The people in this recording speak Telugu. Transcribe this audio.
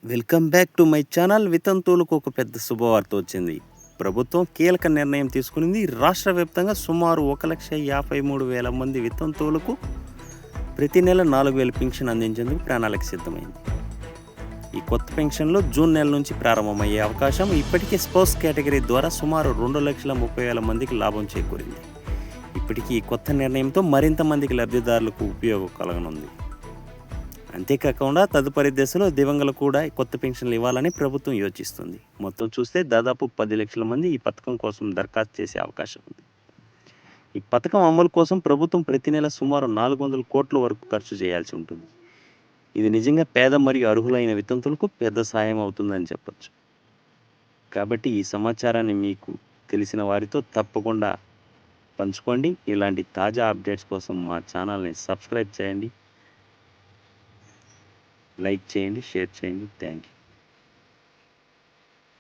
Welcome back to my channel. వితంతువులకు ఒక పెద్ద శుభవార్త వచ్చింది. ప్రభుత్వం కీలక నిర్ణయం తీసుకునింది. రాష్ట్ర వ్యాప్తంగా సుమారు 1,53,000 మంది వితంతువులకు ప్రతి నెల 4,000 పెన్షన్ అందించేందుకు ప్రణాళిక సిద్ధమైంది. ఈ కొత్త పెన్షన్లు జూన్ నెల నుంచి ప్రారంభమయ్యే అవకాశం. ఇప్పటికే స్పౌస్ కేటగిరీ ద్వారా సుమారు 2,30,000 మందికి లాభం చేకూరింది. ఇప్పటికీ ఈ కొత్త నిర్ణయంతో మరింత మందికి లబ్ధిదారులకు ఉపయోగం కలగనుంది. అంతేకాకుండా తదుపరి దశలో దివ్యాంగులకు కూడా కొత్త పెన్షన్లు ఇవ్వాలని ప్రభుత్వం యోచిస్తుంది. మొత్తం చూస్తే దాదాపు 10 లక్షల మంది ఈ పథకం కోసం దరఖాస్తు చేసే అవకాశం ఉంది. ఈ పథకం అమలు కోసం ప్రభుత్వం ప్రతి నెల సుమారు 400 కోట్ల వరకు ఖర్చు చేయాల్సి ఉంటుంది. ఇది నిజంగా పేద మరియు అర్హులైన వితంతులకు పెద్ద సాయం అవుతుందని చెప్పొచ్చు. కాబట్టి ఈ సమాచారాన్ని మీకు తెలిసిన వారితో తప్పకుండా పంచుకోండి. ఇలాంటి తాజా అప్డేట్స్ కోసం మా ఛానల్ని సబ్స్క్రైబ్ చేయండి, లైక్ చేయండి, షేర్ చేయండి. Thank you.